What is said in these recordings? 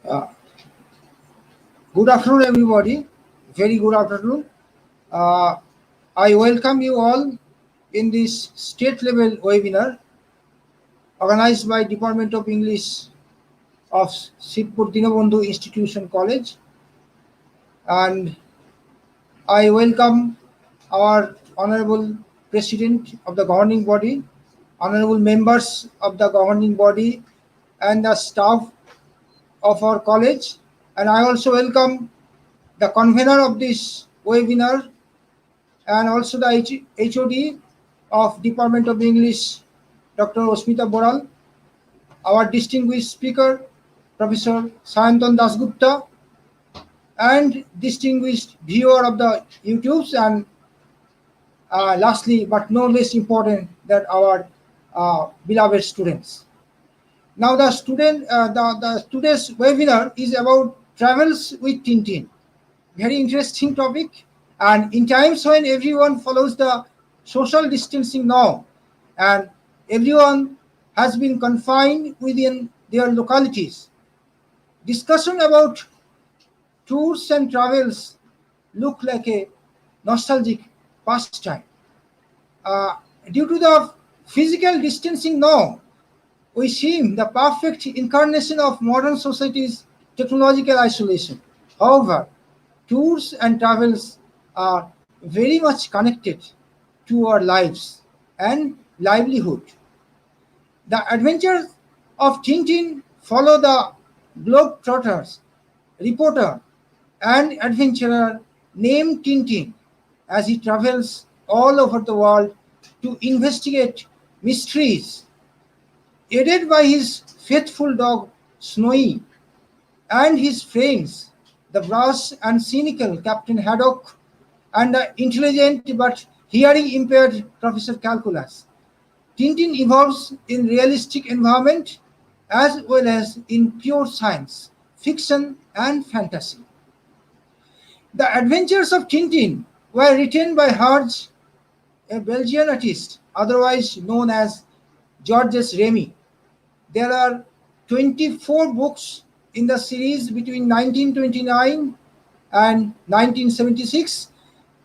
Uh, Good afternoon, everybody. Very good afternoon. Uh, I welcome you all in this state level webinar organized by Department of English of Shibpur Dinobundhoo Institution College. And I welcome our Honorable President of the governing body, honorable members of the governing body, and the staff of our college. And I also welcome the convener of this webinar and also the HOD of Department of English, Dr. Osmita Boral, our distinguished speaker, Professor Sayantan Dasgupta, and distinguished viewer of the YouTubes, and lastly, but no less important, that our beloved students. Now, the today's webinar is about travels with Tintin. Very interesting topic, and in times when everyone follows the social distancing now and everyone has been confined within their localities, discussion about tours and travels look like a nostalgic pastime. Due to the physical distancing now, we seem the perfect incarnation of modern society's technological isolation. However, tours and travels are very much connected to our lives and livelihood. The adventures of Tintin follow the globetrotters, reporter, and adventurer named Tintin as he travels all over the world to investigate mysteries, aided by his faithful dog Snowy and his friends, the brash and cynical Captain Haddock, and the intelligent but hearing impaired Professor Calculus. Tintin evolves in realistic environment as well as in pure science, fiction, and fantasy. The Adventures of Tintin were written by Herge, a Belgian artist, otherwise known as Georges Remy. There are 24 books in the series between 1929 and 1976,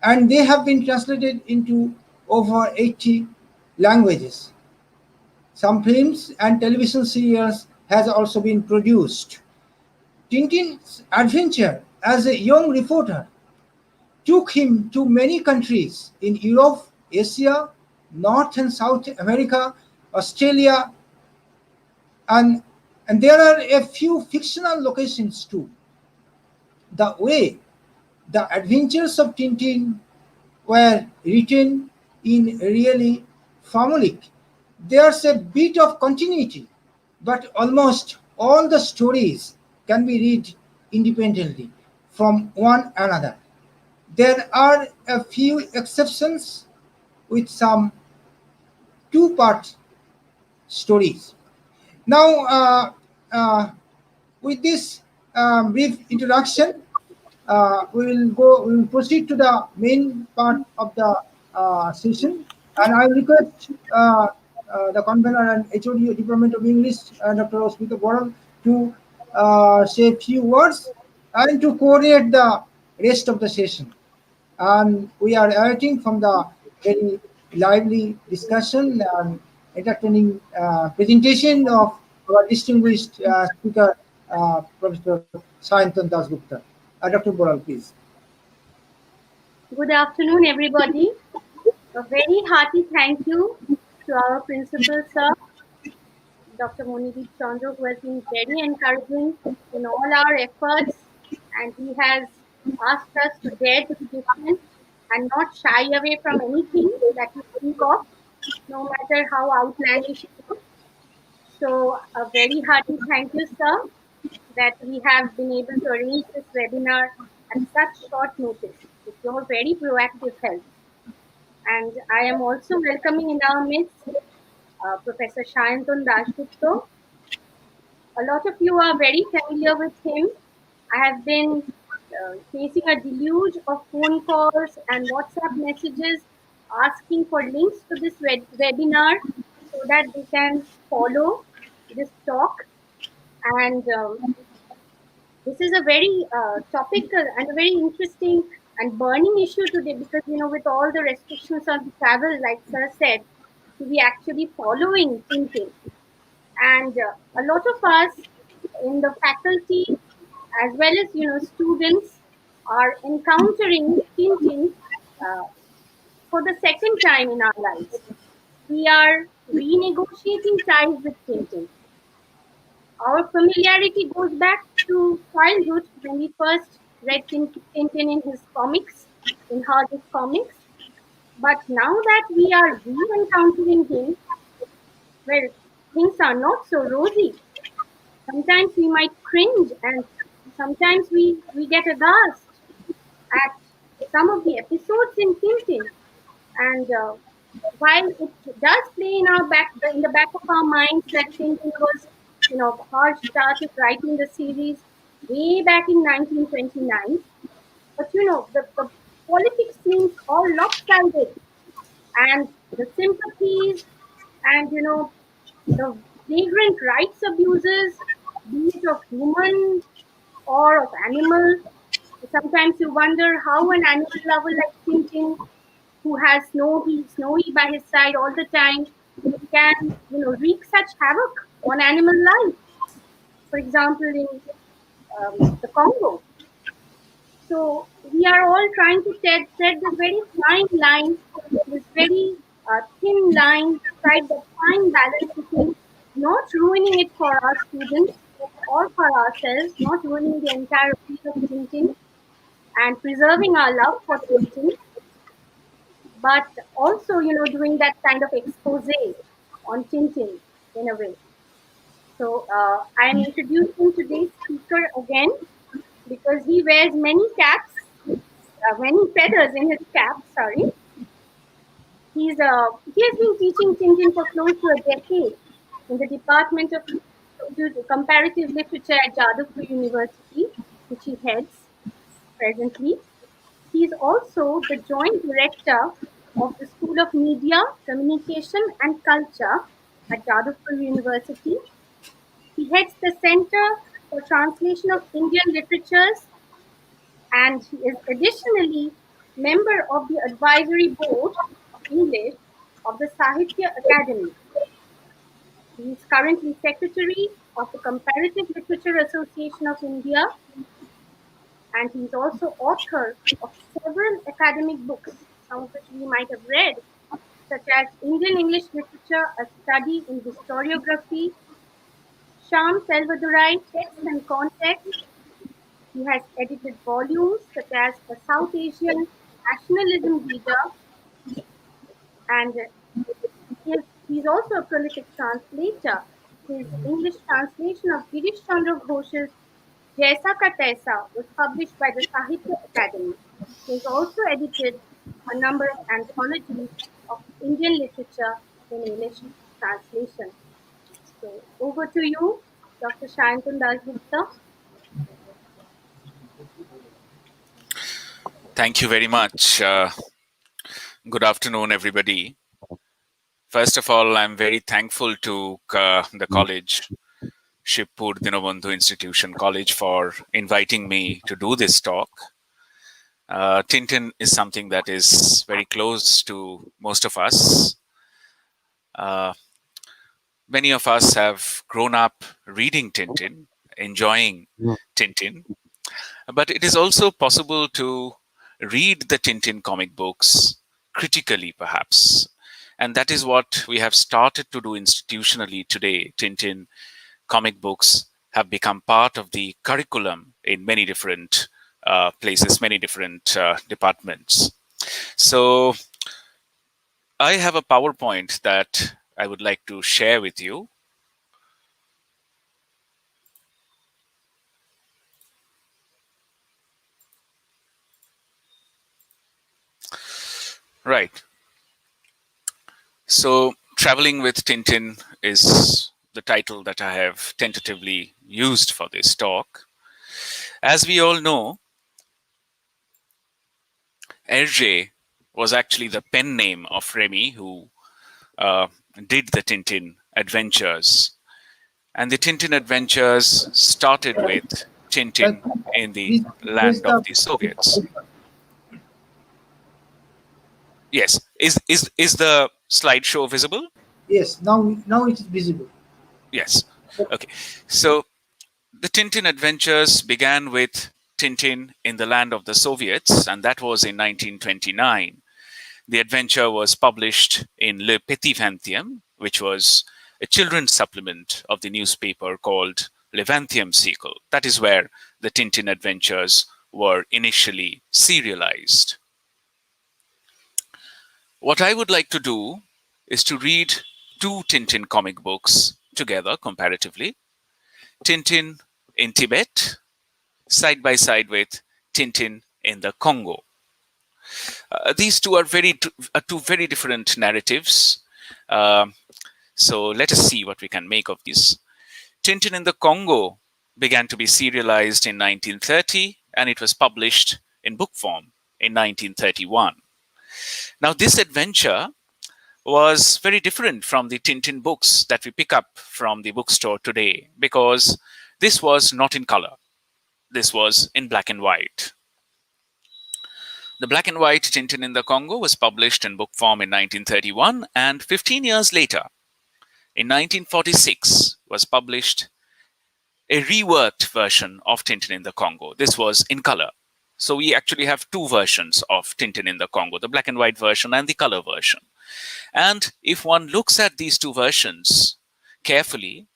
and they have been translated into over 80 languages. Some films and television serials has also been produced. Tintin's adventure as a young reporter took him to many countries in Europe, Asia, North and South America, Australia, and there are a few fictional locations too. The way the adventures of Tintin were written in really formulaic, there's a bit of continuity, but almost all the stories can be read independently from one another. There are a few exceptions with some two-part stories. Now, with this brief introduction, we will proceed to the main part of the session, and I request the convener and HOD Department of English, Dr. Osmita Boral, to say a few words and to coordinate the rest of the session. And we are awaiting from the very lively discussion and entertaining presentation of our distinguished speaker, Professor Sayantan Dasgupta. Dr. Boral, please. Good afternoon, everybody. A very hearty thank you to our principal, sir, Dr. Monideep Chandra, who has been very encouraging in all our efforts, and he has asked us to dare to be different and not shy away from anything that we think of, no matter how outlandish it is. So, a very hearty thank you, sir, that we have been able to arrange this webinar at such short notice with your very proactive help. And I am also welcoming in our midst Professor Sayantan Dasgupta. A lot of you are very familiar with him. I have been facing a deluge of phone calls and WhatsApp messages asking for links to this webinar so that they can follow this talk. And This is a very topical and a very interesting and burning issue today because, with all the restrictions on travel, like Sir said, we actually following Tintin. And a lot of us in the faculty, as well as, students, are encountering Tintin uh, for the second time in our lives. We are renegotiating ties with Tintin. Our familiarity goes back to childhood when we first read Tintin in his comics, in Hardy's comics. But now that we are re-encountering him, well, things are not so rosy. Sometimes we might cringe, and sometimes we get aghast at some of the episodes in Tintin. And while it does play in the back of our minds that Tintin was, Harsh started writing the series way back in 1929, but the politics seems all lopsided, and the sympathies and the flagrant rights abuses, be it of human or of animal. Sometimes you wonder how an animal lover like Tintin, who has Snowy by his side all the time, can wreak such havoc on animal life. For example, in the Congo. So we are all trying to tread this very fine line, this very thin line, strike that fine balance between not ruining it for our students or for ourselves, not ruining the entire appeal of Tintin, and preserving our love for Tintin, but also, doing that kind of expose on Tintin in a way. So I am introducing today's speaker again because he wears many caps, many feathers in his cap. Sorry, he has been teaching Tintin for close to a decade in the Department of Comparative Literature at Jadavpur University, which he heads presently. He is also the Joint Director of the School of Media, Communication and Culture at Jadavpur University. He heads the Center for Translation of Indian Literatures, and he is additionally member of the Advisory Board of English of the Sahitya Academy. He is currently Secretary of the Comparative Literature Association of India, and he is also author of several academic books, some of which we might have read, such as Indian English Literature, A Study in Historiography, Sham Selvadurai, Text and Context. He has edited volumes such as A South Asian Nationalism Reader, and he's also a prolific translator. His English translation of Girish Chandra Ghosh's Jaisa Ka Taisa was published by the Sahitya Academy. He has also edited a number of anthologies of Indian literature in English translation. So over to you, Dr. Shayantan Das Gupta. Thank you very much. Good afternoon, everybody. First of all, I'm very thankful to the college, Shibpur Dinobundhoo Institution College, for inviting me to do this talk. Tintin is something that is very close to most of us. Many of us have grown up reading Tintin, enjoying Tintin, but it is also possible to read the Tintin comic books critically, perhaps. And that is what we have started to do institutionally today. Tintin comic books have become part of the curriculum in many different places, many different departments. So I have a PowerPoint that I would like to share with you. Right. So, Traveling with Tintin is the title that I have tentatively used for this talk. As we all know, Hergé was actually the pen name of Remy, who did the Tintin adventures. And the Tintin adventures started with Tintin in the Please press land of the the Soviets. Yes. Is the slideshow visible? yes, now it is visible. Yes. Okay. So the Tintin adventures began with Tintin in the land of the Soviets, and that was in 1929. The adventure was published in Le Petit Vingtième, which was a children's supplement of the newspaper called Le Vingtième Siècle. That is where the Tintin adventures were initially serialized. What I would like to do is to read two Tintin comic books together comparatively. Tintin in Tibet, side by side with Tintin in the Congo. These two are two very different narratives. So let us see what we can make of these. Tintin in the Congo began to be serialized in 1930, and it was published in book form in 1931. Now, this adventure was very different from the Tintin books that we pick up from the bookstore today, because this was not in color. This was in black and white. The black and white Tintin in the Congo was published in book form in 1931, and 15 years later, in 1946, was published a reworked version of Tintin in the Congo. This was in color. So we actually have two versions of Tintin in the Congo, the black and white version and the color version. And if one looks at these two versions carefully,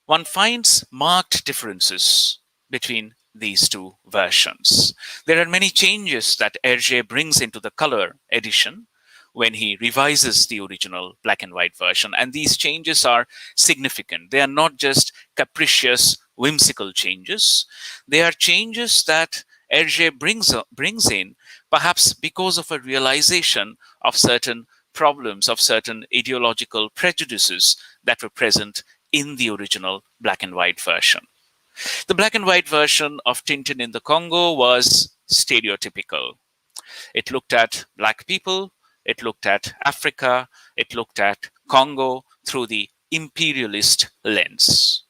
one finds marked differences between these two versions. There are many changes that Hergé brings into the color edition when he revises the original black and white version. And these changes are significant. They are not just capricious, whimsical changes. They are changes that Hergé brings in, perhaps because of a realization of certain problems, of certain ideological prejudices that were present in the original black and white version. The black and white version of Tintin in the Congo was stereotypical. It looked at black people, it looked at Africa, it looked at Congo through the imperialist lens.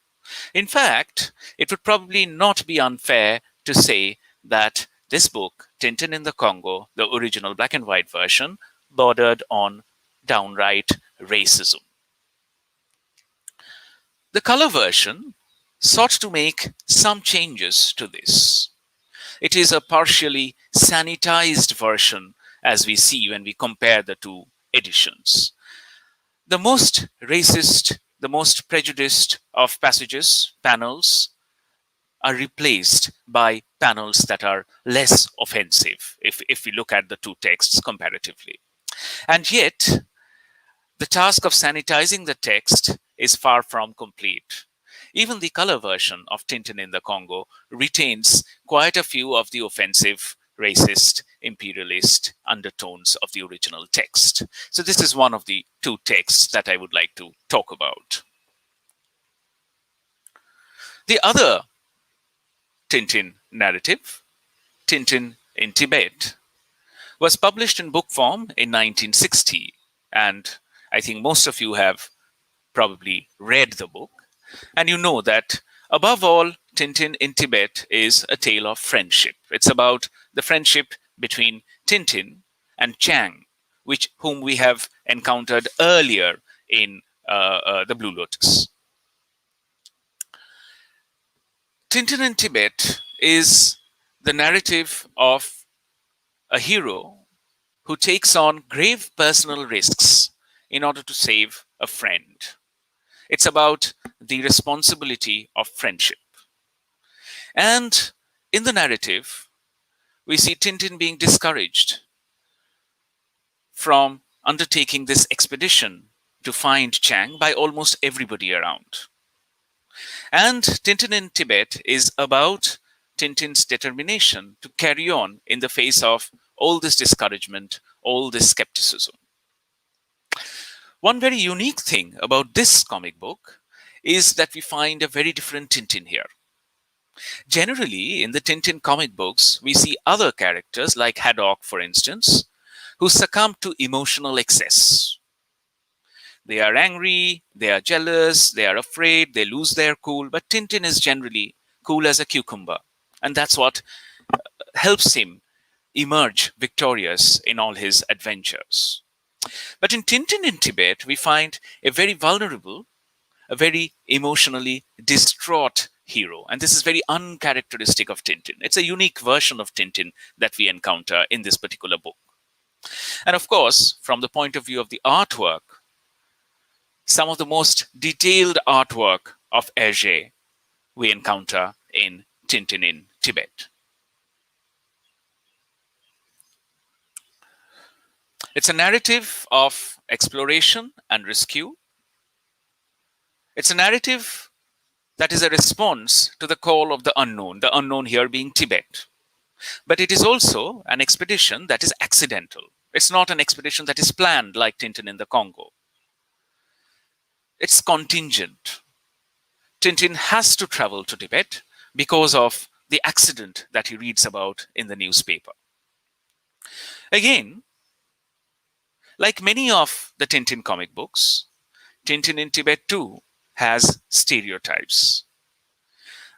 In fact, it would probably not be unfair to say that this book, Tintin in the Congo, the original black and white version, bordered on downright racism. The color version sought to make some changes to this. It is a partially sanitized version, as we see when we compare the two editions. The most racist, the most prejudiced of passages, panels, are replaced by panels that are less offensive if we look at the two texts comparatively. And yet, the task of sanitizing the text is far from complete. Even the color version of Tintin in the Congo retains quite a few of the offensive, racist, imperialist undertones of the original text. So this is one of the two texts that I would like to talk about. The other Tintin narrative, Tintin in Tibet, was published in book form in 1960. And I think most of you have probably read the book. And you know that, above all, Tintin in Tibet is a tale of friendship. It's about the friendship between Tintin and Chang, whom we have encountered earlier in the Blue Lotus. Tintin in Tibet is the narrative of a hero who takes on grave personal risks in order to save a friend. It's about the responsibility of friendship. And in the narrative, we see Tintin being discouraged from undertaking this expedition to find Chang by almost everybody around. And Tintin in Tibet is about Tintin's determination to carry on in the face of all this discouragement, all this skepticism. One very unique thing about this comic book is that we find a very different Tintin here. Generally, in the Tintin comic books, we see other characters like Haddock, for instance, who succumb to emotional excess. They are angry, they are jealous, they are afraid, they lose their cool, but Tintin is generally cool as a cucumber. And that's what helps him emerge victorious in all his adventures. But in Tintin in Tibet, we find a very vulnerable, a very emotionally distraught hero. And this is very uncharacteristic of Tintin. It's a unique version of Tintin that we encounter in this particular book. And of course, from the point of view of the artwork, some of the most detailed artwork of Hergé we encounter in Tintin in Tibet. It's a narrative of exploration and rescue. It's a narrative that is a response to the call of the unknown here being Tibet. But it is also an expedition that is accidental. It's not an expedition that is planned like Tintin in the Congo. It's contingent. Tintin has to travel to Tibet because of the accident that he reads about in the newspaper. Again, like many of the Tintin comic books, Tintin in Tibet too has stereotypes.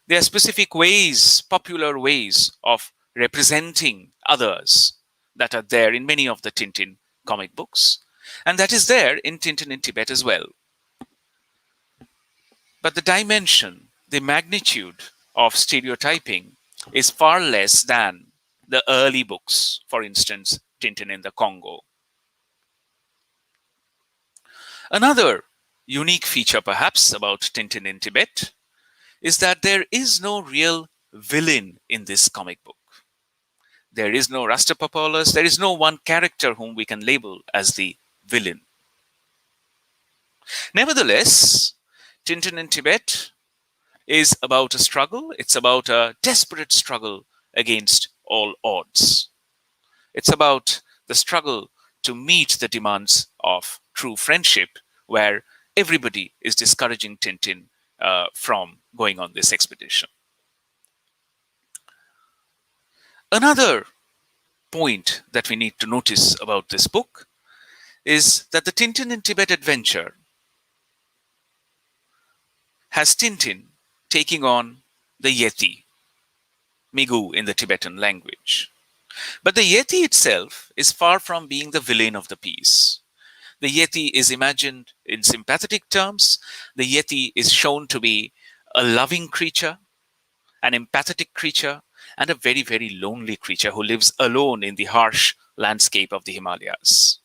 There are specific ways, popular ways of representing others that are there in many of the Tintin comic books, and that is there in Tintin in Tibet as well. But the dimension, the magnitude of stereotyping is far less than the early books, for instance, Tintin in the Congo. Another unique feature, perhaps, about Tintin in Tibet is that there is no real villain in this comic book. There is no Rastapopoulos, there is no one character whom we can label as the villain. Nevertheless, Tintin in Tibet is about a struggle. It's about a desperate struggle against all odds. It's about the struggle to meet the demands of true friendship, where everybody is discouraging Tintin from going on this expedition. Another point that we need to notice about this book is that the Tintin in Tibet adventure has Tintin taking on the Yeti, Migu in the Tibetan language. But the Yeti itself is far from being the villain of the piece. The Yeti is imagined in sympathetic terms. The Yeti is shown to be a loving creature, an empathetic creature, and a very, very lonely creature who lives alone in the harsh landscape of the Himalayas.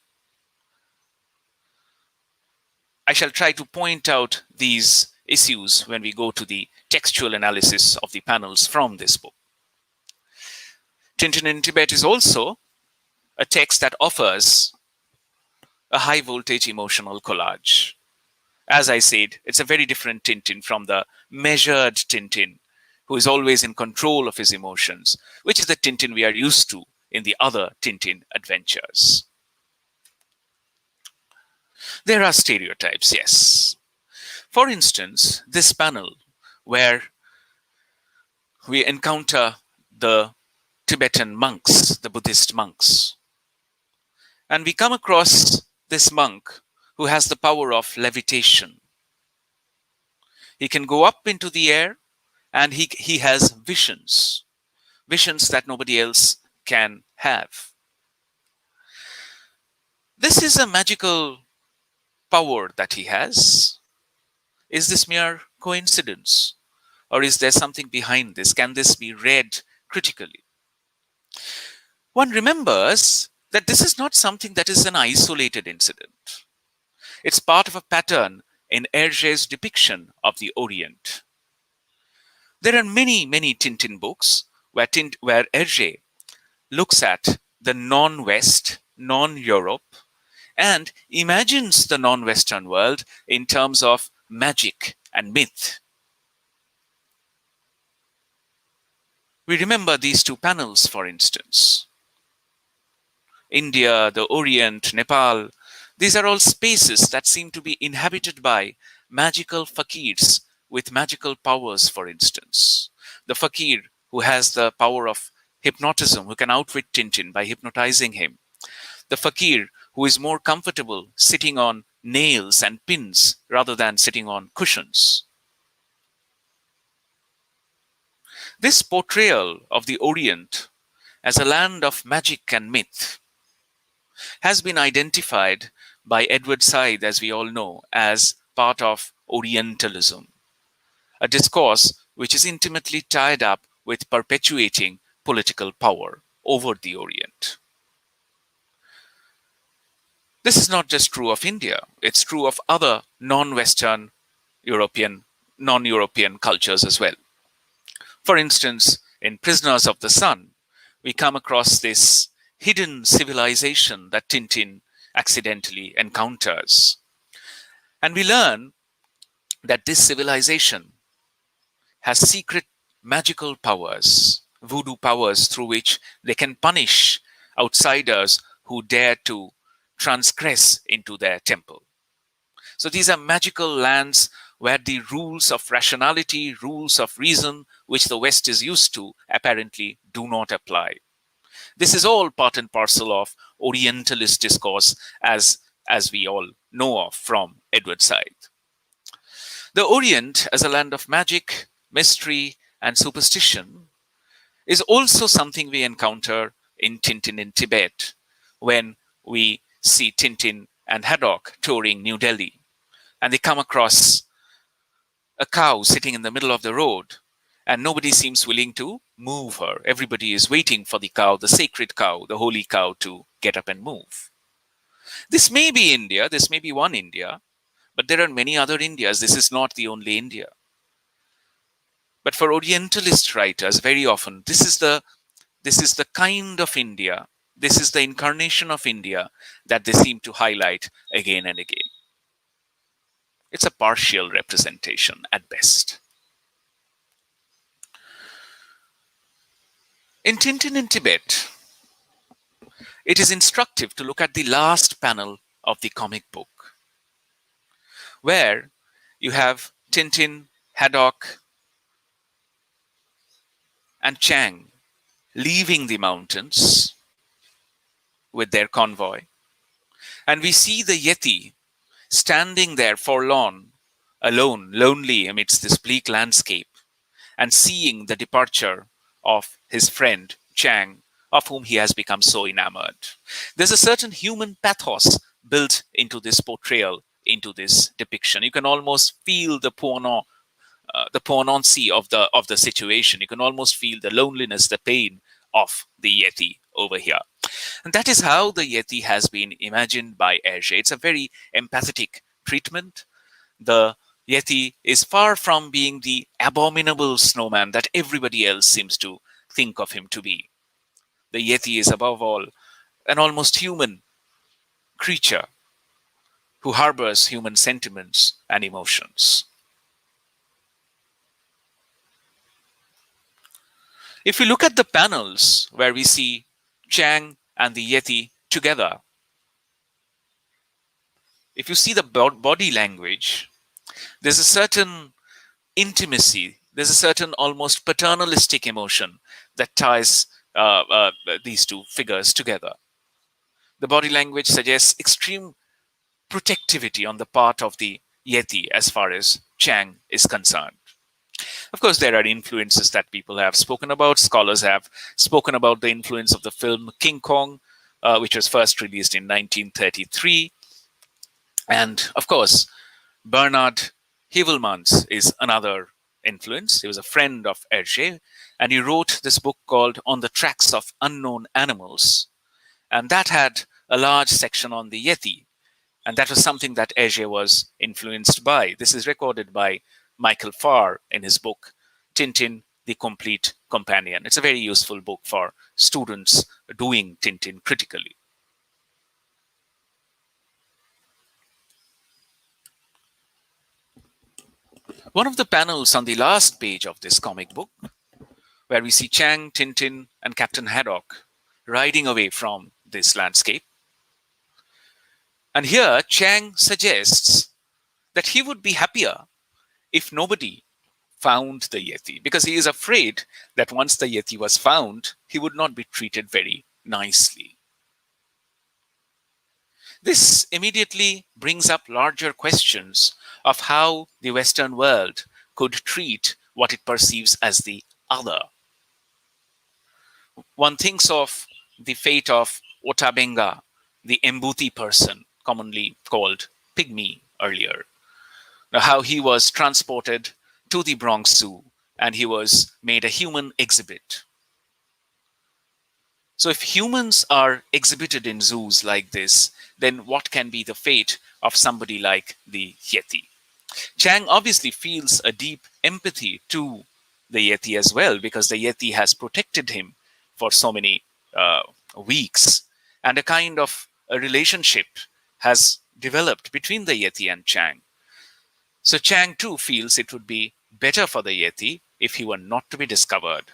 I shall try to point out these issues when we go to the textual analysis of the panels from this book. Tintin in Tibet is also a text that offers a high voltage emotional collage. As I said, it's a very different Tintin from the measured Tintin who is always in control of his emotions, which is the Tintin we are used to in the other Tintin adventures. There are stereotypes, yes. For instance, this panel where we encounter the Tibetan monks, the Buddhist monks, and we come across this monk who has the power of levitation. He can go up into the air and he has visions that nobody else can have. This is a magical power that he has. Is this mere coincidence? Or is there something behind this? Can this be read critically? One remembers that this is not something that is an isolated incident. It's part of a pattern in Hergé's depiction of the Orient. There are many, many Tintin books where Hergé looks at the non-West, non-Europe, and imagines the non-Western world in terms of magic and myth. We remember these two panels, for instance. India, the Orient, Nepal, these are all spaces that seem to be inhabited by magical fakirs with magical powers, for instance. The fakir who has the power of hypnotism, who can outwit Tintin by hypnotizing him. The fakir who is more comfortable sitting on nails and pins rather than sitting on cushions. This portrayal of the Orient as a land of magic and myth has been identified by Edward Said, as we all know, as part of Orientalism, a discourse which is intimately tied up with perpetuating political power over the Orient. This is not just true of India, it's true of other non-Western non-European cultures as well. For instance, in Prisoners of the Sun, we come across this hidden civilization that Tintin accidentally encounters. And we learn that this civilization has secret magical powers, voodoo powers through which they can punish outsiders who dare to transgress into their temple. So these are magical lands where the rules of rationality, rules of reason, which the West is used to, apparently do not apply. This is all part and parcel of Orientalist discourse, as we all know of from Edward Said. The Orient as a land of magic, mystery, and superstition is also something we encounter in Tintin in Tibet, when we see Tintin and Haddock touring New Delhi, and they come across a cow sitting in the middle of the road, and nobody seems willing to move her. Everybody is waiting for the cow, the sacred cow, the holy cow, to get up and move. This may be India, this may be one India, but there are many other Indias. This is not the only India. But for Orientalist writers, very often, this is the kind of India, this is the incarnation of India that they seem to highlight again and again. It's a partial representation at best. In Tintin in Tibet, it is instructive to look at the last panel of the comic book, where you have Tintin, Haddock, and Chang leaving the mountains with their convoy. And we see the Yeti standing there forlorn, alone, lonely amidst this bleak landscape, and seeing the departure of his friend Chang, of whom he has become so enamored. There's a certain human pathos built into this portrayal, into this depiction. You can almost feel the poignancy of the situation. You can almost feel the loneliness, the pain of the Yeti over here. And that is how the Yeti has been imagined by Hergé. It's a very empathetic treatment. The Yeti is far from being the abominable snowman that everybody else seems to think of him to be. The Yeti is above all an almost human creature who harbors human sentiments and emotions. If we look at the panels where we see Chang and the Yeti together, if you see the body language, there's a certain intimacy, there's a certain almost paternalistic emotion that ties these two figures together. The body language suggests extreme protectivity on the part of the Yeti as far as Chang is concerned. Of course, there are influences that people have spoken about. Scholars have spoken about the influence of the film King Kong, which was first released in 1933. And of course, Bernard Heuvelmans is another influence. He was a friend of Hergé, and he wrote this book called On the Tracks of Unknown Animals. And that had a large section on the Yeti. And that was something that Hergé was influenced by. This is recorded by Michael Farr in his book, Tintin, the Complete Companion. It's a very useful book for students doing Tintin critically. One of the panels on the last page of this comic book, where we see Chang, Tintin, and Captain Haddock riding away from this landscape. And here, Chang suggests that he would be happier if nobody found the Yeti, because he is afraid that once the Yeti was found, he would not be treated very nicely. This immediately brings up larger questions of how the Western world could treat what it perceives as the other, One thinks of the fate of Otabenga, the Mbuti person, commonly called Pygmy earlier. Now, how he was transported to the Bronx Zoo and he was made a human exhibit. So if humans are exhibited in zoos like this, then what can be the fate of somebody like the Yeti? Chang obviously feels a deep empathy to the Yeti as well, because the Yeti has protected him for so many weeks, and a kind of a relationship has developed between the Yeti and Chang. So Chang too feels it would be better for the Yeti if he were not to be discovered.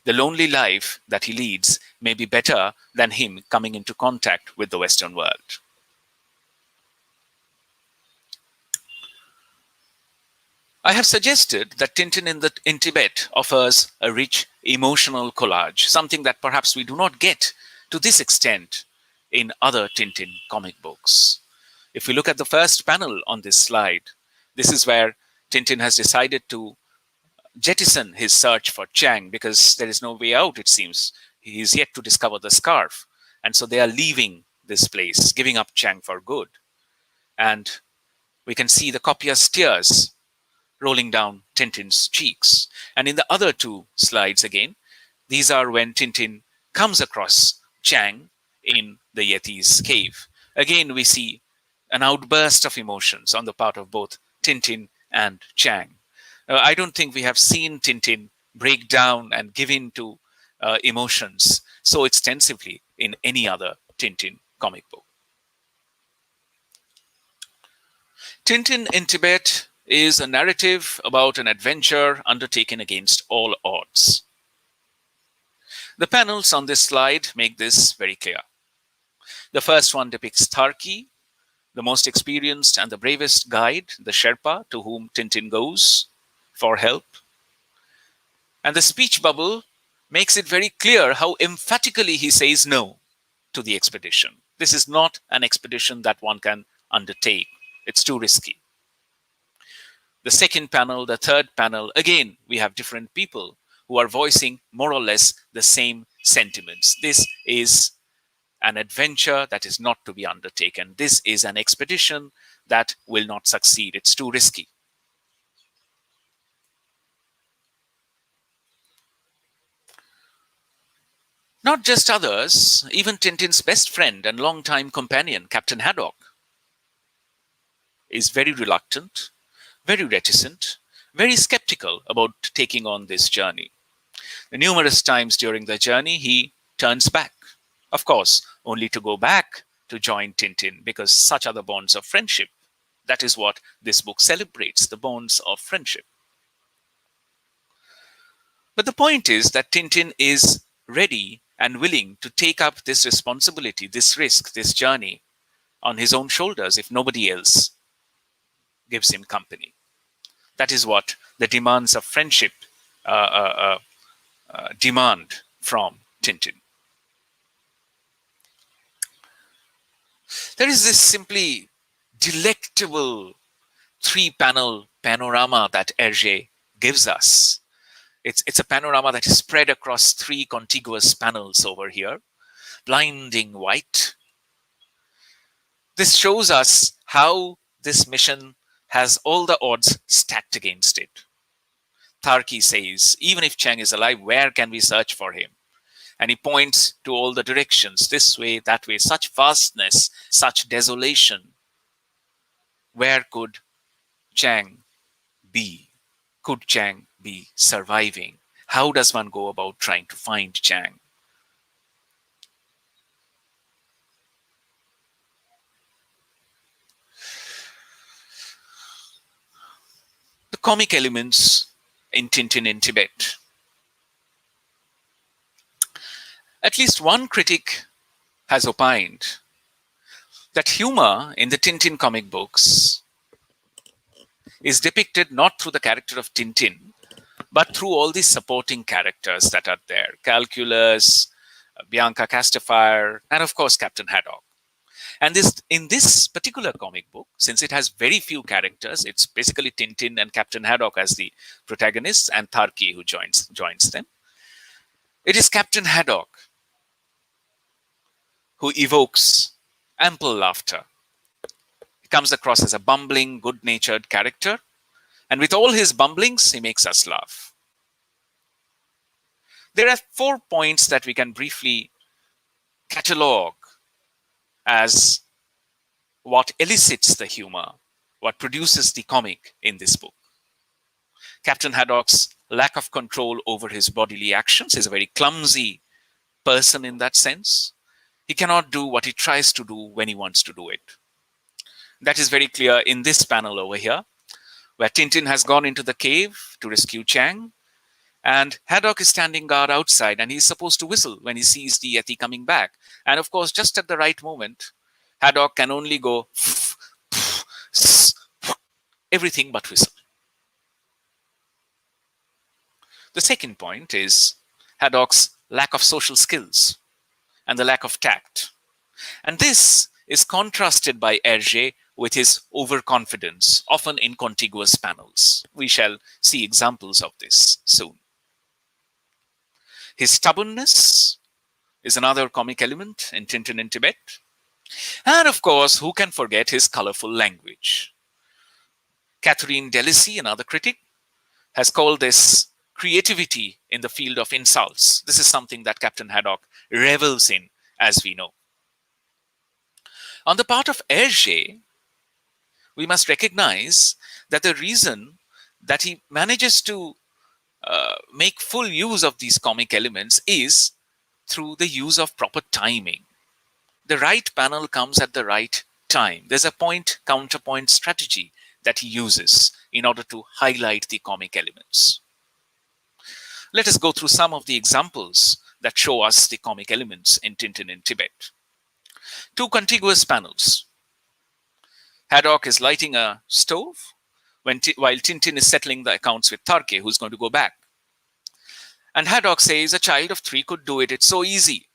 The lonely life that he leads may be better than him coming into contact with the Western world. I have suggested that Tintin in Tibet offers a rich emotional collage, something that perhaps we do not get to this extent in other Tintin comic books. If we look at the first panel on this slide, this is where Tintin has decided to jettison his search for Chang because there is no way out, it seems. He is yet to discover the scarf. And so they are leaving this place, giving up Chang for good. And we can see the copier's tears rolling down Tintin's cheeks. And in the other two slides again, these are when Tintin comes across Chang in the Yeti's cave. Again, we see an outburst of emotions on the part of both Tintin and Chang. I don't think we have seen Tintin break down and give in to emotions so extensively in any other Tintin comic book. Tintin in Tibet is a narrative about an adventure undertaken against all odds. The panels on this slide make this very clear. The first one depicts Tarki, the most experienced and the bravest guide, the Sherpa, to whom Tintin goes for help. And the speech bubble makes it very clear how emphatically he says no to the expedition. This is not an expedition that one can undertake. It's too risky. The second panel, the third panel, again, we have different people who are voicing more or less the same sentiments. This is an adventure that is not to be undertaken. This is an expedition that will not succeed. It's too risky. Not just others, even Tintin's best friend and longtime companion, Captain Haddock, is very reluctant, very reticent, very skeptical about taking on this journey. Numerous times during the journey, he turns back. Of course, only to go back to join Tintin, because such are the bonds of friendship. That is what this book celebrates, the bonds of friendship. But the point is that Tintin is ready and willing to take up this responsibility, this risk, this journey on his own shoulders if nobody else gives him company. That is what the demands of friendship demand from Tintin. There is this simply delectable three-panel panorama that Hergé gives us. It's a panorama that is spread across three contiguous panels over here, blinding white. This shows us how this mission has all the odds stacked against it. Tarki says, even if Chang is alive, where can we search for him? And he points to all the directions, this way, that way, such vastness, such desolation. Where could Chang be? Could Chang be surviving? How does one go about trying to find Chang? The comic elements in Tintin in Tibet. At least one critic has opined that humor in the Tintin comic books is depicted not through the character of Tintin, but through all these supporting characters that are there. Calculus, Bianca Castafire, and of course, Captain Haddock. And in this particular comic book, since it has very few characters, it's basically Tintin and Captain Haddock as the protagonists and Tarki who joins them. It is Captain Haddock who evokes ample laughter. He comes across as a bumbling, good-natured character, and with all his bumblings, he makes us laugh. There are 4 points that we can briefly catalogue as what elicits the humor, what produces the comic in this book. Captain Haddock's lack of control over his bodily actions. Is a very clumsy person in that sense. He cannot do what he tries to do when he wants to do it. That is very clear in this panel over here, where Tintin has gone into the cave to rescue Chang, and Haddock is standing guard outside, and he's supposed to whistle when he sees the Yeti coming back. And of course, just at the right moment, Haddock can only go everything but whistle. The second point is Haddock's lack of social skills and the lack of tact. And this is contrasted by Hergé with his overconfidence, often in contiguous panels. We shall see examples of this soon. His stubbornness is another comic element in Tintin in Tibet. And of course, who can forget his colorful language? Catherine Delacy, another critic, has called this creativity in the field of insults. This is something that Captain Haddock revels in, as we know. On the part of Hergé, we must recognize that the reason that he manages to make full use of these comic elements is through the use of proper timing. The right panel comes at the right time. There's a point-counterpoint strategy that he uses in order to highlight the comic elements. Let us go through some of the examples that show us the comic elements in Tintin in Tibet. 2 contiguous panels. Haddock is lighting a stove while Tintin is settling the accounts with Tarke, who's going to go back. And Haddock says, a child of 3 could do it. It's so easy.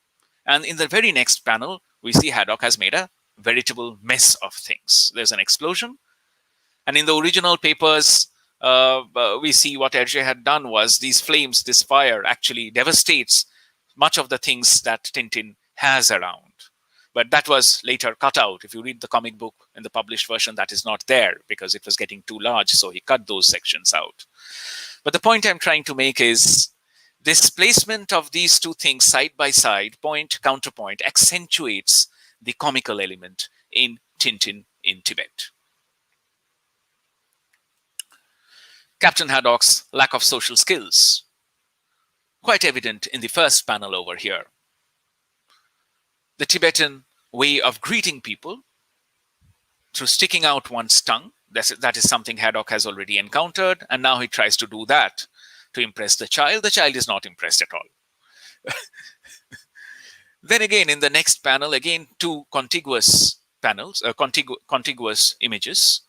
And in the very next panel, we see Haddock has made a veritable mess of things. There's an explosion. And in the original papers, we see what Hergé had done was these flames, this fire actually devastates much of the things that Tintin has around. But that was later cut out. If you read the comic book in the published version, that is not there because it was getting too large. So he cut those sections out. But the point I'm trying to make is this placement of these 2 things side by side, point, counterpoint, accentuates the comical element in Tintin in Tibet. Captain Haddock's lack of social skills, quite evident in the first panel over here. The Tibetan way of greeting people through sticking out one's tongue, that is something Haddock has already encountered, and now he tries to do that to impress the child. The child is not impressed at all. Then again, in the next panel, again 2 contiguous panels, contiguous images.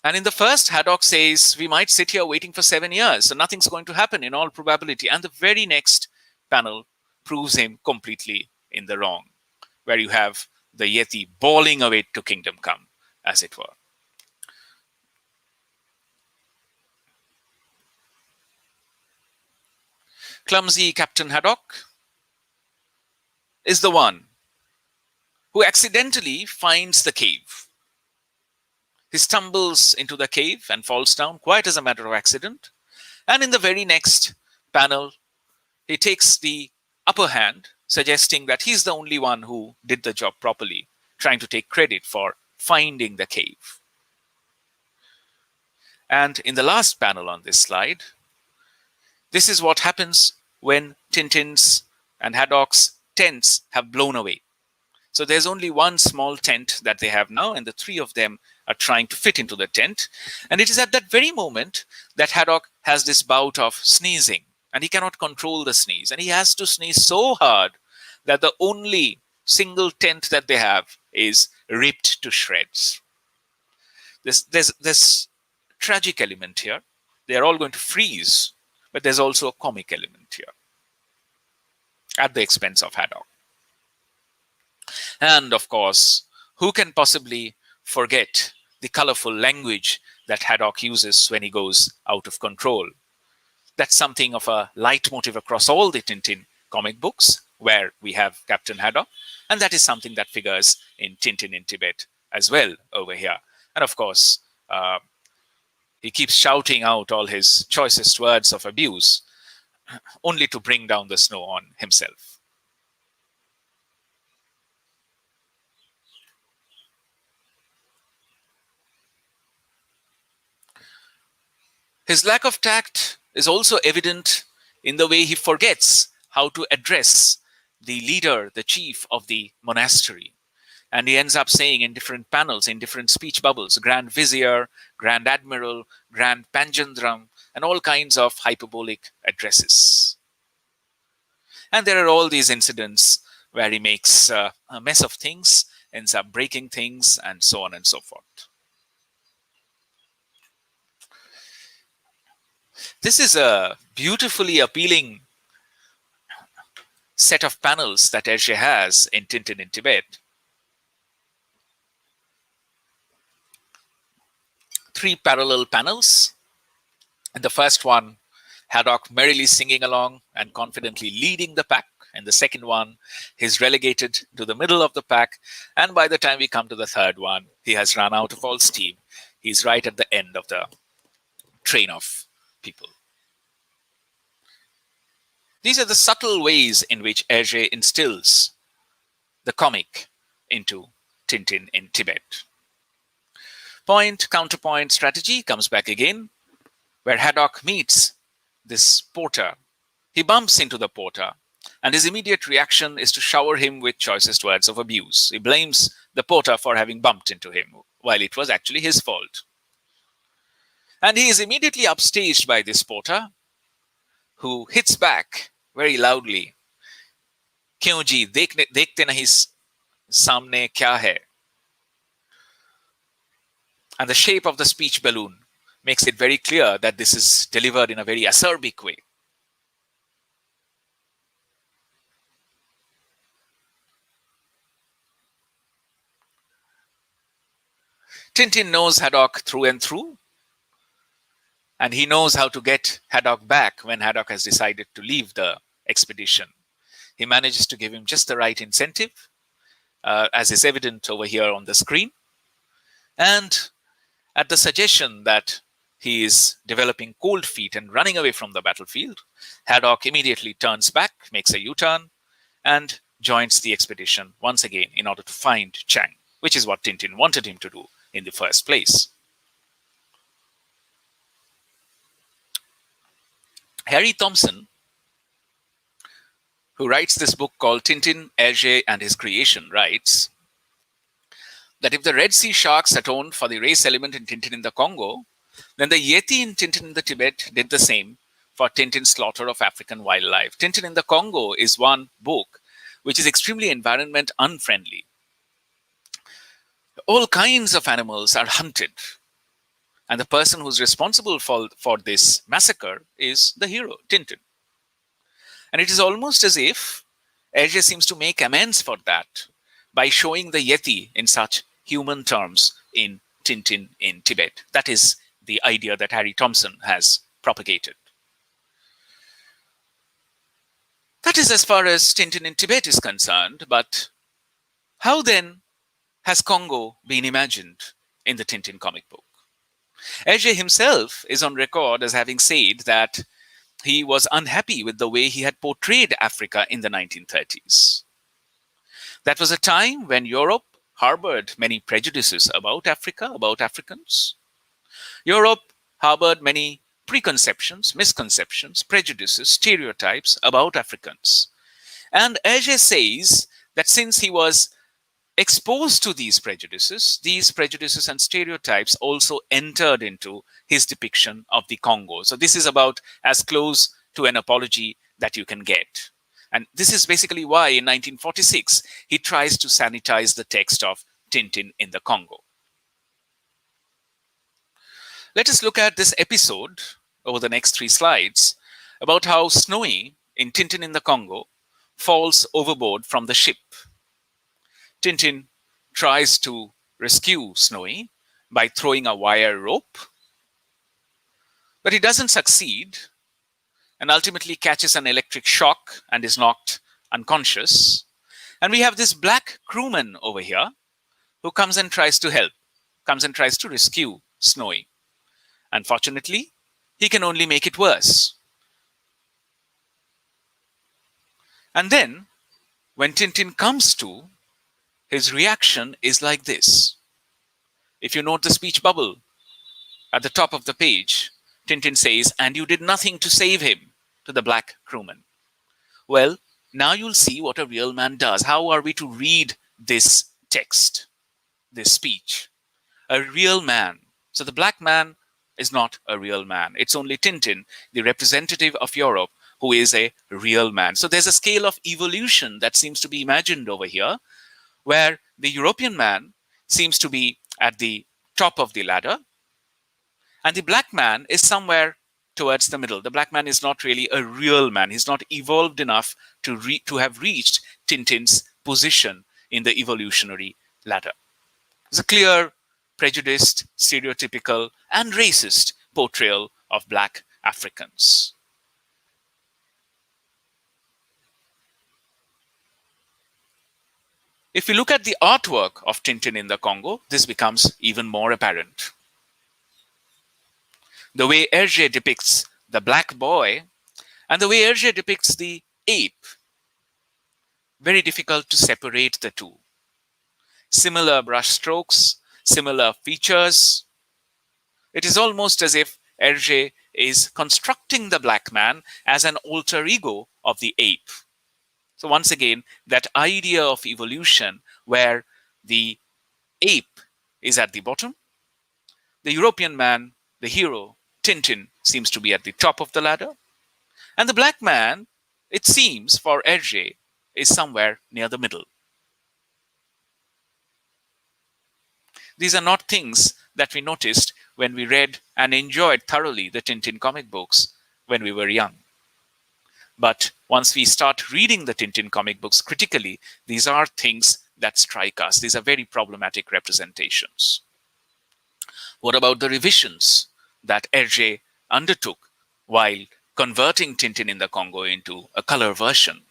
And in the first, Haddock says, we might sit here waiting for 7 years, so nothing's going to happen in all probability. And the very next panel proves him completely in the wrong, where you have the Yeti bawling away to kingdom come, as it were. Clumsy Captain Haddock is the one who accidentally finds the cave. He stumbles into the cave and falls down quite as a matter of accident. And in the very next panel, he takes the upper hand, suggesting that he's the only one who did the job properly, trying to take credit for finding the cave. And in the last panel on this slide, this is what happens when Tintin's and Haddock's tents have blown away. So there's only one small tent that they have now, and the 3 of them are trying to fit into the tent. And it is at that very moment that Haddock has this bout of sneezing, and he cannot control the sneeze. And he has to sneeze so hard that the only single tent that they have is ripped to shreds. There's tragic element here. They're all going to freeze, but there's also a comic element here at the expense of Haddock. And of course, who can possibly forget the colorful language that Haddock uses when he goes out of control? That's something of a leitmotif across all the Tintin comic books, where we have Captain Haddock, and that is something that figures in Tintin in Tibet as well over here. And of course, he keeps shouting out all his choicest words of abuse, only to bring down the snow on himself. His lack of tact is also evident in the way he forgets how to address the leader, the chief of the monastery. And he ends up saying in different panels, in different speech bubbles, Grand Vizier, Grand Admiral, Grand Panjandram, and all kinds of hyperbolic addresses. And there are all these incidents where he makes a mess of things, ends up breaking things, and so on and so forth. This is a beautifully appealing set of panels that Hergé has in Tintin in Tibet. 3 parallel panels. In the first one, Haddock merrily singing along and confidently leading the pack. In the second one, he's relegated to the middle of the pack. And by the time we come to the third one, he has run out of all steam. He's right at the end of the train of people. These are the subtle ways in which Hergé instills the comic into Tintin in Tibet. Point, counterpoint strategy comes back again, where Haddock meets this porter. He bumps into the porter, and his immediate reaction is to shower him with choicest words of abuse. He blames the porter for having bumped into him, while it was actually his fault. And he is immediately upstaged by this porter, who hits back very loudly. Kyun ji, dekhte nahi samne kya hai? And the shape of the speech balloon makes it very clear that this is delivered in a very acerbic way. Tintin knows Haddock through and through, and he knows how to get Haddock back when Haddock has decided to leave the expedition. He manages to give him just the right incentive, as is evident over here on the screen. And at the suggestion that he is developing cold feet and running away from the battlefield, Haddock immediately turns back, makes a U-turn, and joins the expedition once again in order to find Chang, which is what Tintin wanted him to do in the first place. Harry Thompson, who writes this book called Tintin, Hergé and His Creation, writes that if the Red Sea sharks atoned for the race element in Tintin in the Congo, then the Yeti in Tintin in the Tibet did the same for Tintin's slaughter of African wildlife. Tintin in the Congo is one book which is extremely environment unfriendly. All kinds of animals are hunted, and the person who's responsible for this massacre is the hero, Tintin. And it is almost as if Hergé seems to make amends for that by showing the Yeti in such human terms in Tintin in Tibet. That is the idea that Harry Thompson has propagated. That is as far as Tintin in Tibet is concerned, but how then has Congo been imagined in the Tintin comic book? Hergé himself is on record as having said that he was unhappy with the way he had portrayed Africa in the 1930s. That was a time when Europe harbored many prejudices about Africa, about Africans. Europe harbored many preconceptions, misconceptions, prejudices, stereotypes about Africans. And Hergé says that since he was exposed to these prejudices and stereotypes also entered into his depiction of the Congo. So this is about as close to an apology that you can get. And this is basically why in 1946, he tries to sanitize the text of Tintin in the Congo. Let us look at this episode over the next 3 slides about how Snowy in Tintin in the Congo falls overboard from the ship. Tintin tries to rescue Snowy by throwing a wire rope, but he doesn't succeed. and ultimately catches an electric shock and is knocked unconscious. And we have this black crewman over here who comes and tries to help, comes and tries to rescue Snowy. Unfortunately, he can only make it worse. And then, when Tintin comes to, his reaction is like this. If you note the speech bubble at the top of the page, Tintin says, "And you did nothing to save him," to the black crewman. Well, now you'll see what a real man does. How are we to read this text, this speech? A real man. So the black man is not a real man. It's only Tintin, the representative of Europe, who is a real man. So there's a scale of evolution that seems to be imagined over here, where the European man seems to be at the top of the ladder, and the black man is somewhere towards the middle. The black man is not really a real man. He's not evolved enough to have reached Tintin's position in the evolutionary ladder. It's a clear, prejudiced, stereotypical, and racist portrayal of black Africans. If you look at the artwork of Tintin in the Congo, this becomes even more apparent. The way Hergé depicts the black boy and the way Hergé depicts the ape, very difficult to separate the two. Similar brush strokes, similar features. It is almost as if Hergé is constructing the black man as an alter ego of the ape. So once again, that idea of evolution where the ape is at the bottom, the European man, the hero, Tintin, seems to be at the top of the ladder, and the black man, it seems, for Hergé, is somewhere near the middle. These are not things that we noticed when we read and enjoyed thoroughly the Tintin comic books when we were young. But once we start reading the Tintin comic books critically, these are things that strike us. These are very problematic representations. What about the revisions that Hergé undertook while converting Tintin in the Congo into a color version?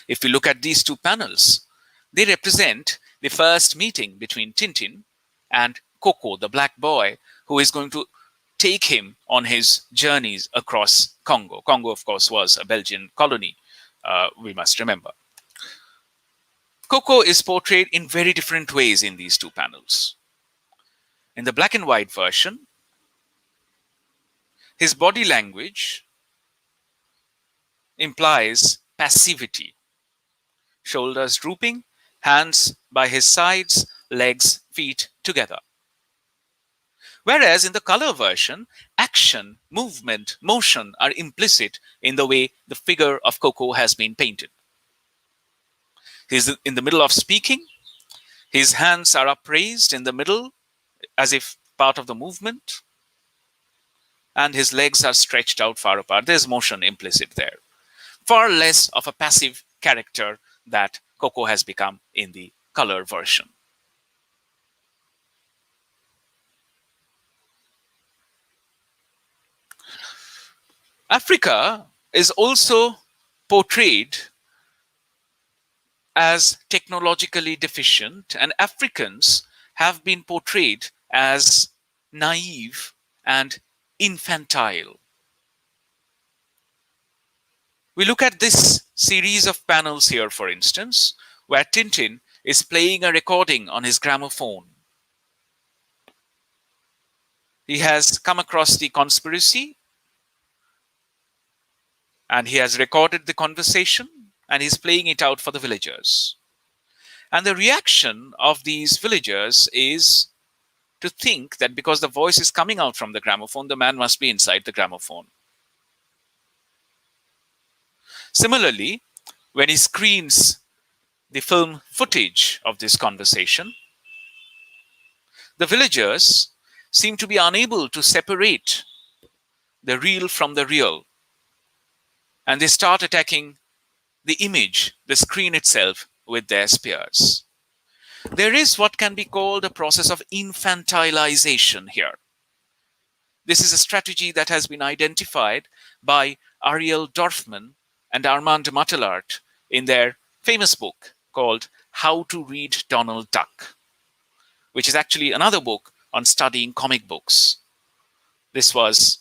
If we look at these two panels, they represent the first meeting between Tintin and Coco, the black boy, who is going to take him on his journeys across Congo. Congo, of course, was a Belgian colony, we must remember. Coco is portrayed in very different ways in these two panels. In the black and white version, his body language implies passivity. Shoulders drooping, hands by his sides, legs, feet together. Whereas in the color version, action, movement, motion are implicit in the way the figure of Coco has been painted. He's in the middle of speaking. His hands are upraised in the middle as if part of the movement. And his legs are stretched out far apart. There's motion implicit there. Far less of a passive character that Coco has become in the color version. Africa is also portrayed as technologically deficient, and Africans have been portrayed as naive and infantile. We look at this series of panels here, for instance, where Tintin is playing a recording on his gramophone. He has come across the conspiracy and he has recorded the conversation and he's playing it out for the villagers. And the reaction of these villagers is to think that because the voice is coming out from the gramophone, the man must be inside the gramophone. Similarly, when he screens the film footage of this conversation, the villagers seem to be unable to separate the real from the real. And they start attacking the image, the screen itself, with their spears. There is what can be called a process of infantilization here. This is a strategy that has been identified by Ariel Dorfman and Armand Matelart in their famous book called How to Read Donald Duck, which is actually another book on studying comic books. This was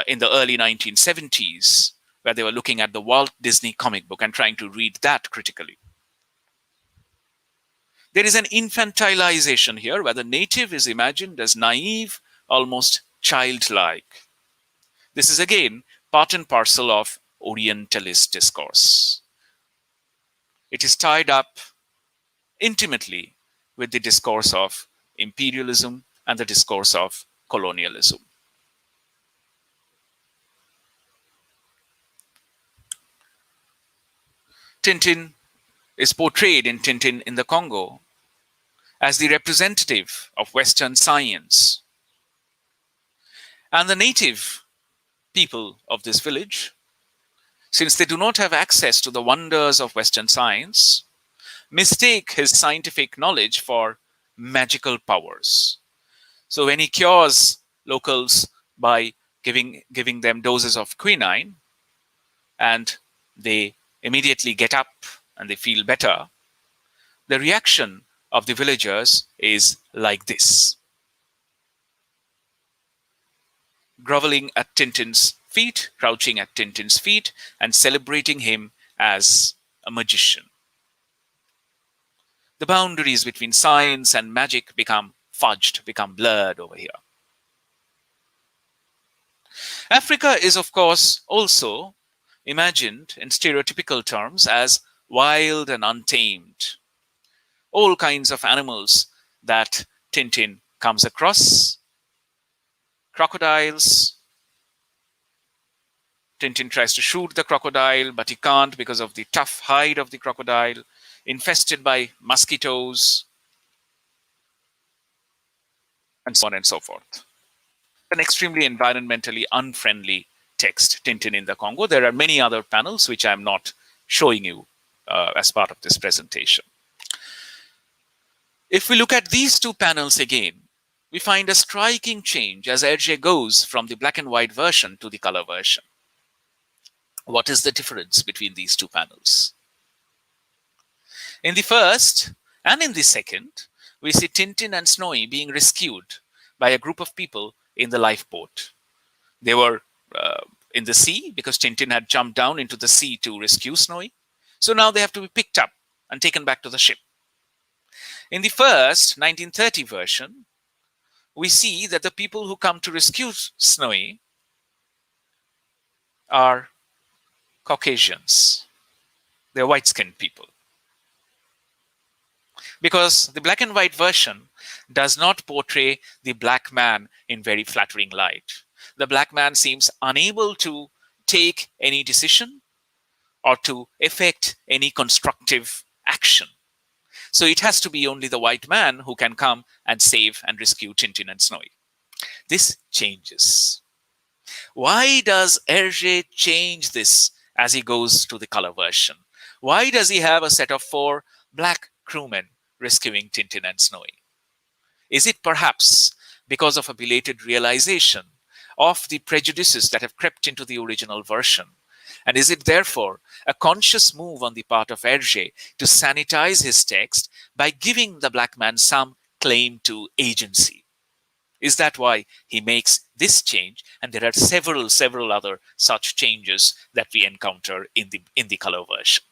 in the early 1970s, where they were looking at the Walt Disney comic book and trying to read that critically. There is an infantilization here, where the native is imagined as naive, almost childlike. This is again part and parcel of Orientalist discourse. It is tied up intimately with the discourse of imperialism and the discourse of colonialism. Tintin is portrayed in Tintin in the Congo as the representative of Western science. And the native people of this village, since they do not have access to the wonders of Western science, mistake his scientific knowledge for magical powers. So when he cures locals by giving them doses of quinine, and they immediately get up and they feel better, the reaction of the villagers is like this: groveling at Tintin's feet, crouching at Tintin's feet, and celebrating him as a magician. The boundaries between science and magic become fudged, become blurred over here. Africa is, of course, also imagined in stereotypical terms as wild and untamed. All kinds of animals that Tintin comes across. Crocodiles. Tintin tries to shoot the crocodile, but he can't because of the tough hide of the crocodile, infested by mosquitoes, and so on and so forth. An extremely environmentally unfriendly text, Tintin in the Congo. There are many other panels which I'm not showing you as part of this presentation. If we look at these two panels again, we find a striking change as Hergé goes from the black and white version to the color version. What is the difference between these two panels? In the first and in the second, we see Tintin and Snowy being rescued by a group of people in the lifeboat. They were in the sea because Tintin had jumped down into the sea to rescue Snowy. So now they have to be picked up and taken back to the ship. In the first 1930 version, we see that the people who come to rescue Snowy are Caucasians. They're white-skinned people. Because the black and white version does not portray the black man in very flattering light. The black man seems unable to take any decision or to effect any constructive action. So it has to be only the white man who can come and save and rescue Tintin and Snowy. This changes. Why does Hergé change this as he goes to the color version? Why does he have a set of 4 black crewmen rescuing Tintin and Snowy? Is it perhaps because of a belated realization of the prejudices that have crept into the original version? And is it therefore a conscious move on the part of Hergé to sanitize his text by giving the black man some claim to agency? Is that why he makes this change? And there are several other such changes that we encounter in the color version.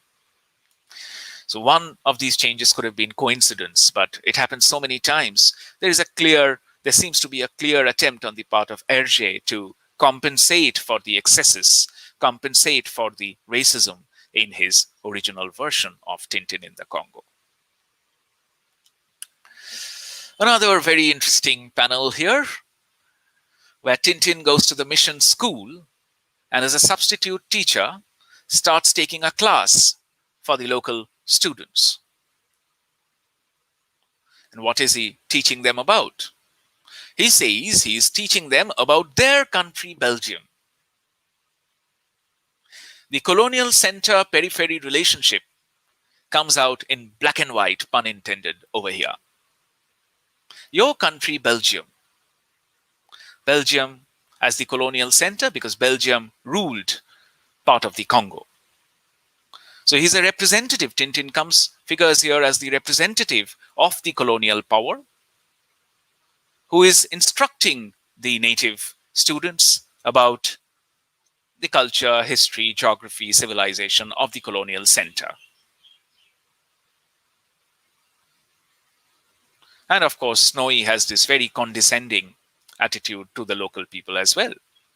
So one of these changes could have been coincidence, but it happens so many times. There seems to be a clear attempt on the part of Hergé to compensate for the excesses, compensate for the racism in his original version of Tintin in the Congo. Another very interesting panel here, where Tintin goes to the mission school and as a substitute teacher starts taking a class for the local students. And what is he teaching them about? He says he is teaching them about their country, Belgium. The colonial center-periphery relationship comes out in black and white, pun intended, over here. Your country, Belgium. Belgium as the colonial center, because Belgium ruled part of the Congo. So he's a representative. Tintin figures here as the representative of the colonial power, who is instructing the native students about the culture, history, geography, civilization of the colonial center. And of course, Snowy has this very condescending attitude to the local people as well.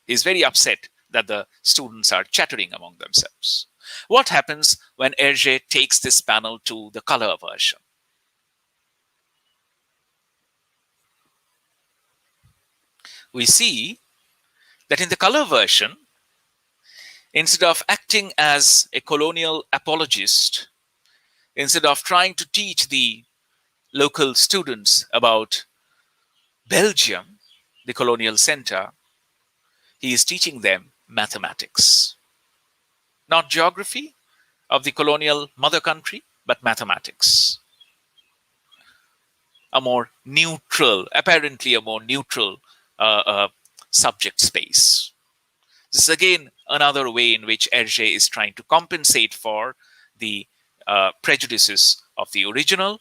He's very upset that the students are chattering among themselves. What happens when Hergé takes this panel to the color version? We see that in the color version, instead of acting as a colonial apologist, instead of trying to teach the local students about Belgium, the colonial center, he is teaching them mathematics. Not geography of the colonial mother country, but mathematics. Apparently a more neutral subject space. This is again another way in which Hergé is trying to compensate for the prejudices of the original,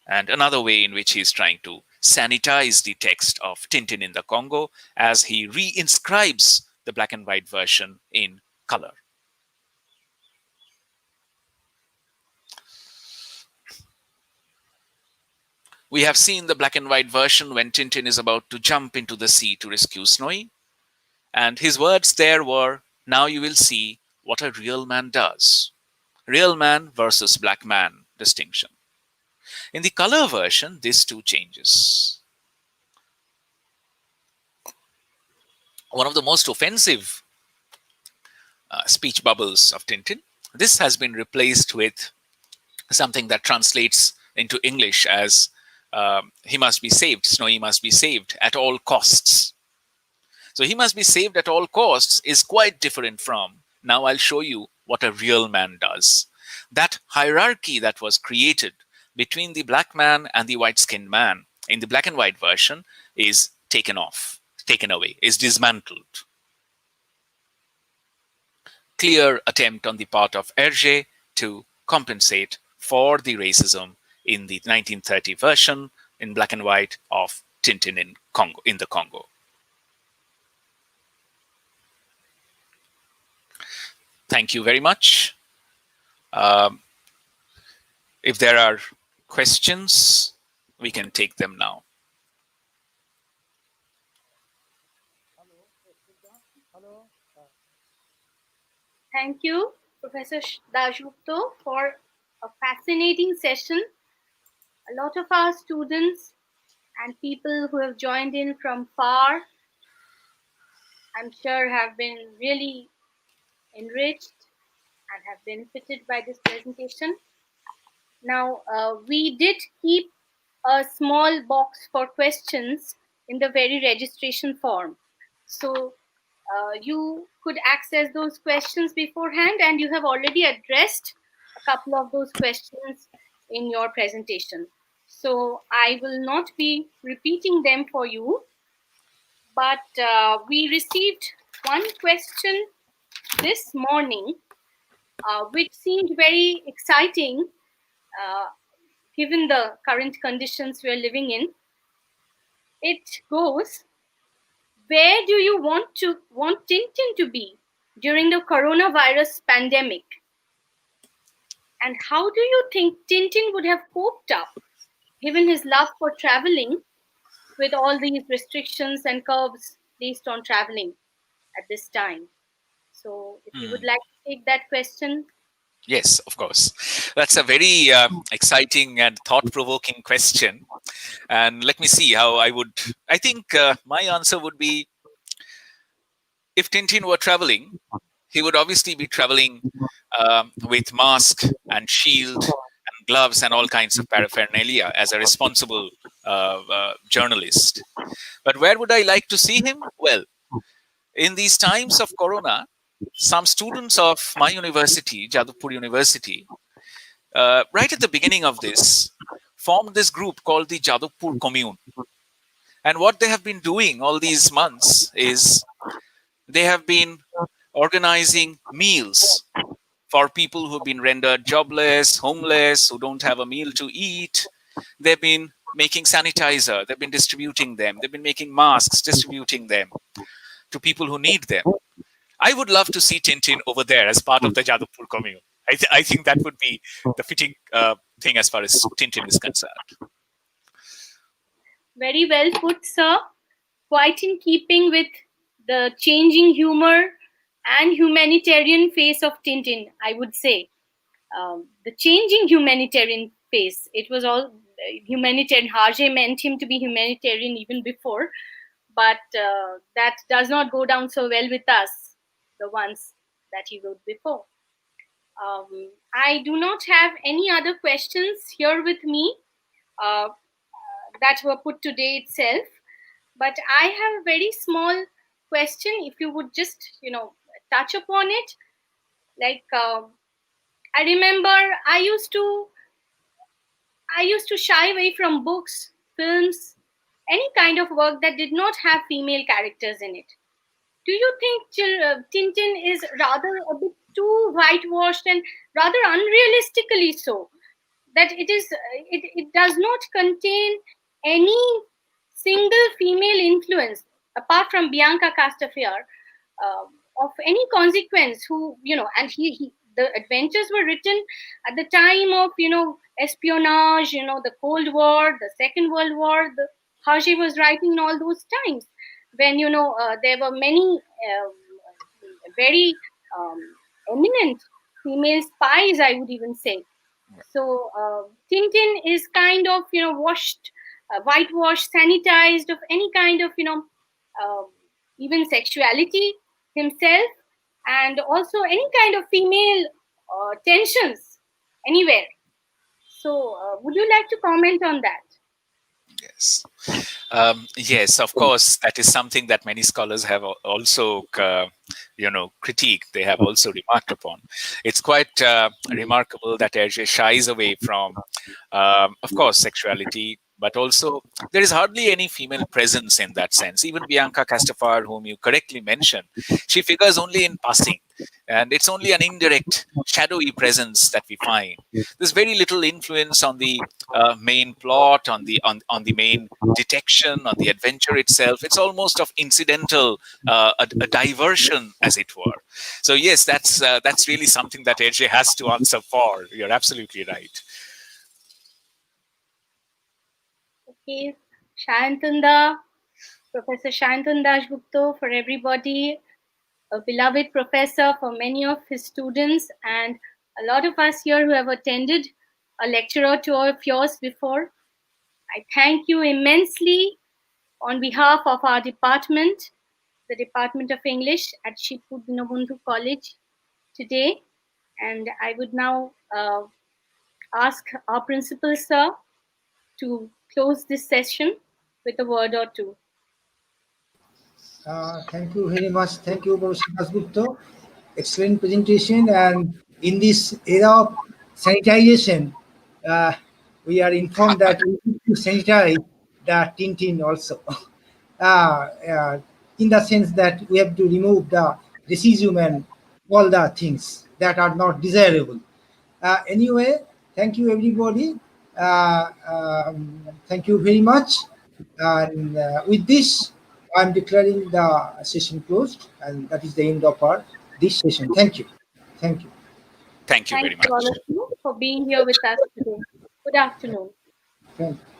and another way in which he is trying to sanitize the text of Tintin in the Congo as he reinscribes the black and white version in color. We have seen the black and white version when Tintin is about to jump into the sea to rescue Snowy. And his words there were, "Now you will see what a real man does." Real man versus black man distinction. In the color version, this too changes. One of the most offensive speech bubbles of Tintin, this has been replaced with something that translates into English as he must be saved, Snowy must be saved at all costs. So he must be saved at all costs is quite different from, now I'll show you what a real man does. That hierarchy that was created between the black man and the white-skinned man in the black and white version is taken away, is dismantled. Clear attempt on the part of Hergé to compensate for the racism in the 1930 version in black and white of Tintin in the Congo. Thank you very much. If there are questions, we can take them now. Thank you, Professor Dashgupta, for a fascinating session. A lot of our students and people who have joined in from far, I'm sure, have been really enriched and have benefited by this presentation. Now, we did keep a small box for questions in the very registration form. So you could access those questions beforehand, and you have already addressed a couple of those questions in your presentation. So I will not be repeating them for you, but we received one question this morning, which seemed very exciting given the current conditions we are living in. It goes, where do you want Tintin to be during the coronavirus pandemic? And how do you think Tintin would have coped up, given his love for traveling, with all these restrictions and curbs placed on traveling at this time? So if you would like to take that question. Yes, of course. That's a very exciting and thought-provoking question. And let me see how I think my answer would be, if Tintin were traveling, he would obviously be traveling with mask and shield and gloves and all kinds of paraphernalia as a responsible journalist. But where would I like to see him? Well, in these times of corona, some students of my university, Shibpur University, right at the beginning of this, formed this group called the Shibpur Commune. And what they have been doing all these months is They have been organizing meals for people who've been rendered jobless, homeless, who don't have a meal to eat. They've been making sanitizer, they've been distributing them, they've been making masks, distributing them to people who need them. I would love to see Tintin over there as part of the Jadavpur commune. I think that would be the fitting thing as far as Tintin is concerned. Very well put, sir. Quite in keeping with the changing humor and humanitarian face of Tintin, I would say. The changing humanitarian face. It was all humanitarian. Hergé meant him to be humanitarian even before, but that does not go down so well with us, the ones that he wrote before. I do not have any other questions here with me that were put today itself, but I have a very small question. If you would just, touch upon it. Like, I remember I used to shy away from books, films, any kind of work that did not have female characters in it. Do you think Tintin is rather a bit too whitewashed and rather unrealistically so? That it does not contain any single female influence apart from Bianca Castafiore of any consequence. Who and he the adventures were written at the time of espionage, the Cold War, the Second World War. Hergé was writing in all those times when there were many very eminent female spies, I would even say. So Tintin is kind of washed, whitewashed, sanitized of any kind of even sexuality himself, and also any kind of female tensions anywhere. So would you like to comment on that? Yes. Yes, of course, that is something that many scholars have also, critiqued. They have also remarked upon. It's quite remarkable that Hergé shies away from, of course, sexuality, but also there is hardly any female presence in that sense. Even Bianca Castafiore, whom you correctly mentioned, she figures only in passing, and it's only an indirect, shadowy presence that we find. There's very little influence on the main plot, on the main detection, on the adventure itself. It's almost of incidental, a diversion, as it were. So yes, that's really something that Hergé has to answer for. You're absolutely right. Okay, Shantunda, Professor Shantunda Dashgupta, for everybody, a beloved professor for many of his students, and a lot of us here who have attended a lecture or two of yours before. I thank you immensely on behalf of our department, the Department of English at Shibpur Dinobundhoo College today. And I would now ask our principal, sir, to close this session with a word or two. Thank you very much. Thank you, Professor Dasgupta. Excellent presentation. And in this era of sanitization, we are informed that we need to sanitize the Tintin also. In the sense that we have to remove the racism and all the things that are not desirable. Anyway, thank you, everybody. Thank you very much. And with this, I'm declaring the session closed, and that is the end of this session. Thank you. Thank you. Thank you very much. Thank you all of you for being here with us today. Good afternoon. Thank you.